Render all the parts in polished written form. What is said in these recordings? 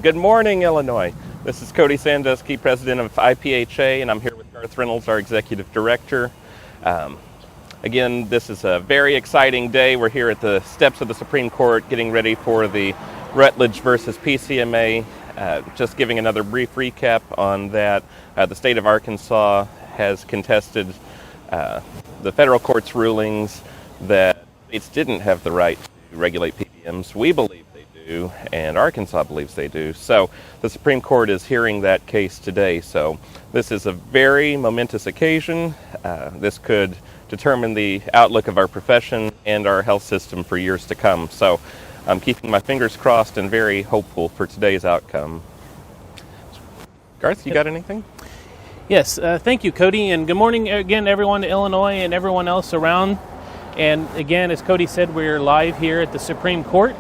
Good morning, Illinois. This is Cody Sandusky, president of IPHA, and I'm here with Garth Reynolds, our executive director. Again, this is a very exciting day. We're here at the steps of the Supreme Court getting ready for the Rutledge V PCMA. Just giving another brief recap on that. The state of Arkansas has contested the federal court's rulings that states didn't have the right to regulate PBMs. We believe they do, and Arkansas believes they do. So the Supreme Court is hearing that case today. So this is a very momentous occasion. This could determine the outlook of our profession and our health system for years to come. So I'm keeping my fingers crossed and very hopeful for today's outcome. Garth, you got anything? Yes, thank you, Cody, and good morning again, everyone to Illinois and everyone else around. And again, as Cody said, we're live here at the Supreme Court.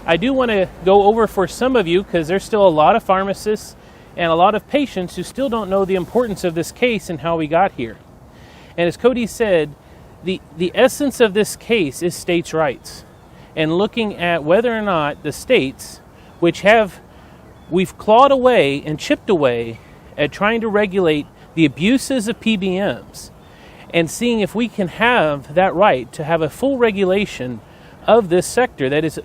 I do want to go over for some of you, because there's still a lot of pharmacists and a lot of patients who still don't know the importance of this case and how we got here. And as Cody said, the essence of this case is states' rights, and looking at whether or not the states, we've clawed away and chipped away at trying to regulate the abuses of PBMs, and seeing if we can have that right to have a full regulation of this sector that is,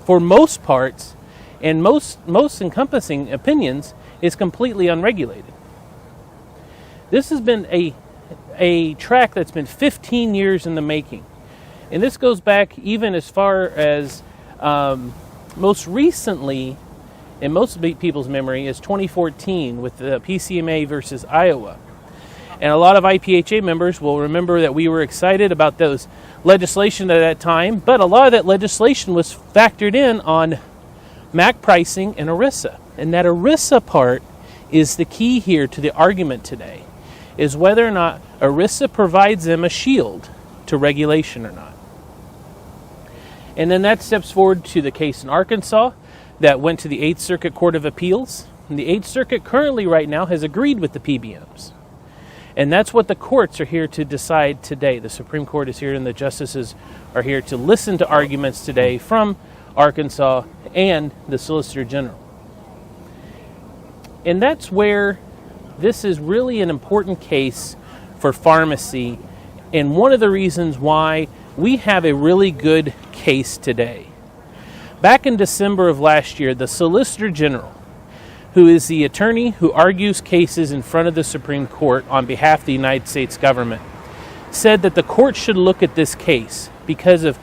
for most parts and most encompassing opinions, is completely unregulated. This has been a track that's been 15 years in the making. And this goes back even as far as most recently, in most people's memory, is 2014 with the PCMA versus Iowa. And a lot of IPHA members will remember that we were excited about those legislation at that time, but a lot of that legislation was factored in on MAC pricing and ERISA. And that ERISA part is the key here to the argument today, is whether or not ERISA provides them a shield to regulation or not. And then that steps forward to the case in Arkansas that went to the 8th Circuit Court of Appeals. And the 8th Circuit currently right now has agreed with the PBMs. And that's what the courts are here to decide today. The Supreme Court is here and the justices are here to listen to arguments today from Arkansas and the Solicitor General. And that's where this is really an important case for pharmacy, and one of the reasons why we have a really good case today. Back in December of last year, the Solicitor General, who is the attorney who argues cases in front of the Supreme Court on behalf of the United States government, said that the court should look at this case because of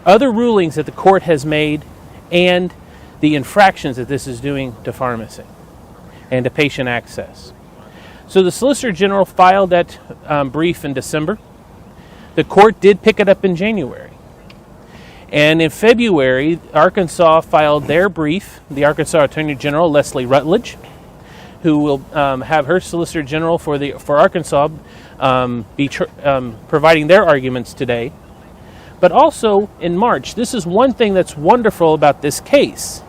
other rulings that the court has made and the infractions that this is doing to pharmacy and to patient access. So the Solicitor General filed that brief in December. The court did pick it up in January. And in February, Arkansas filed their brief, the Arkansas Attorney General, Leslie Rutledge, who will have her Solicitor General for Arkansas be providing their arguments today. But also in March, this is one thing that's wonderful about this case.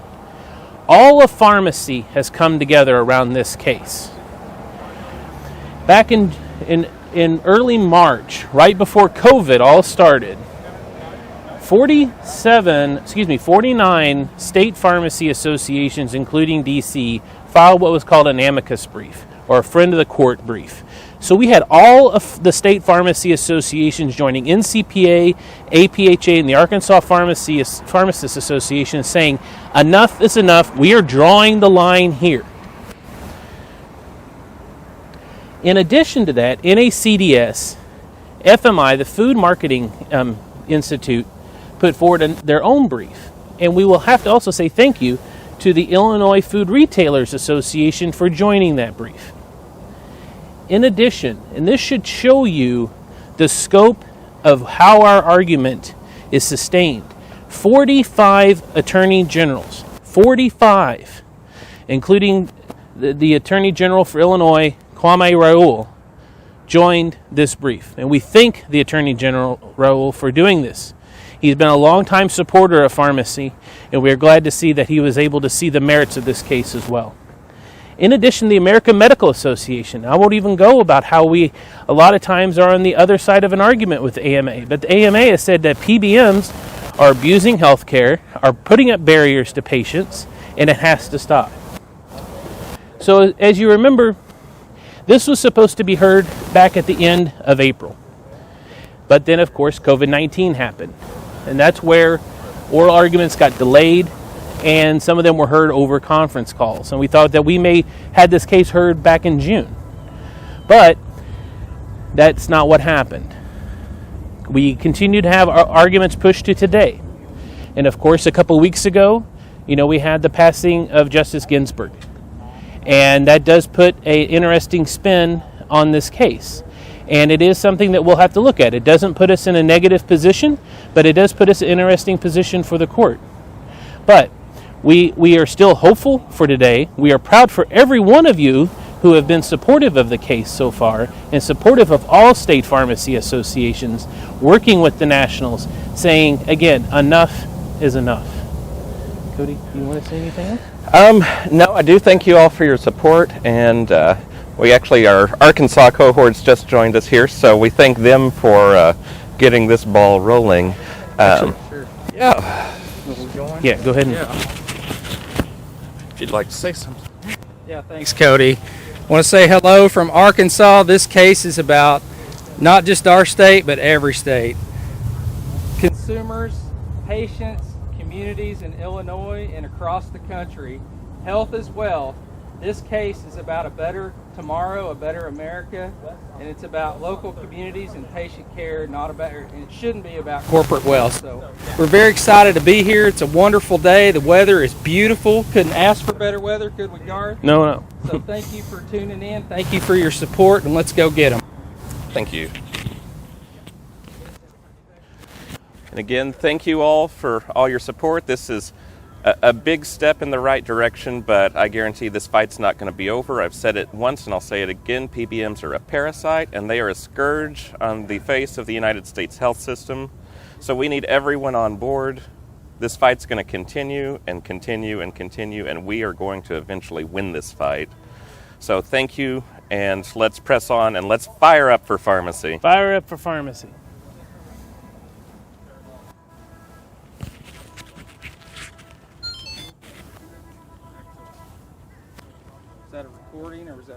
All of pharmacy has come together around this case. Back in early March, right before COVID all started, 49 state pharmacy associations, including DC, filed what was called an amicus brief, or a friend of the court brief. So we had all of the state pharmacy associations joining NCPA, APHA, and the Arkansas Pharmacists Association saying, enough is enough, we are drawing the line here. In addition to that, NACDS, FMI, the Food Marketing Institute, put forward their own brief. And we will have to also say thank you to the Illinois Food Retailers Association for joining that brief. In addition, and this should show you the scope of how our argument is sustained, 45 attorney generals, 45, including the Attorney General for Illinois, Kwame Raoul, joined this brief. And we thank the Attorney General Raoul for doing this. He's been a longtime supporter of pharmacy, and we are glad to see that he was able to see the merits of this case as well. In addition, the American Medical Association. I won't even go about how we a lot of times are on the other side of an argument with the AMA, but the AMA has said that PBMs are abusing healthcare, are putting up barriers to patients, and it has to stop. So as you remember, this was supposed to be heard back at the end of April. But then, of course, COVID-19 happened. And that's where oral arguments got delayed, and some of them were heard over conference calls. And we thought that we may had this case heard back in June. But that's not what happened. We continue to have our arguments pushed to today. And of course, a couple weeks ago, we had the passing of Justice Ginsburg. And that does put an interesting spin on this case. And it is something that we'll have to look at. It doesn't put us in a negative position, but it does put us in an interesting position for the court. But we are still hopeful for today. We are proud for every one of you who have been supportive of the case so far and supportive of all state pharmacy associations, working with the nationals, saying, again, enough is enough. Cody, do you want to say anything else? No, I do thank you all for your support, and we actually, our Arkansas cohorts just joined us here, so we thank them for getting this ball rolling. Sure. Yeah. Yeah, go ahead. If you'd like to say something. Yeah, thanks, Cody. I want to say hello from Arkansas. This case is about not just our state, but every state. Consumers, patients, communities in Illinois and across the country. Health is wealth. This case is about a better tomorrow, a better America, and it's about local communities and patient care, and it shouldn't be about corporate wealth. So we're very excited to be here. It's a wonderful day. The weather is beautiful. Couldn't ask for better weather, could we, Garth? No. So thank you for tuning in. Thank you for your support, and let's go get them. Thank you. And again, thank you all for all your support. This is a big step in the right direction, but I guarantee this fight's not going to be over. I've said it once and I'll say it again. PBMs are a parasite and they are a scourge on the face of the United States health system. So we need everyone on board. This fight's going to continue and continue and continue, and we are going to eventually win this fight. So thank you, and let's press on and let's fire up for pharmacy. Fire up for pharmacy. Is that a recording or is that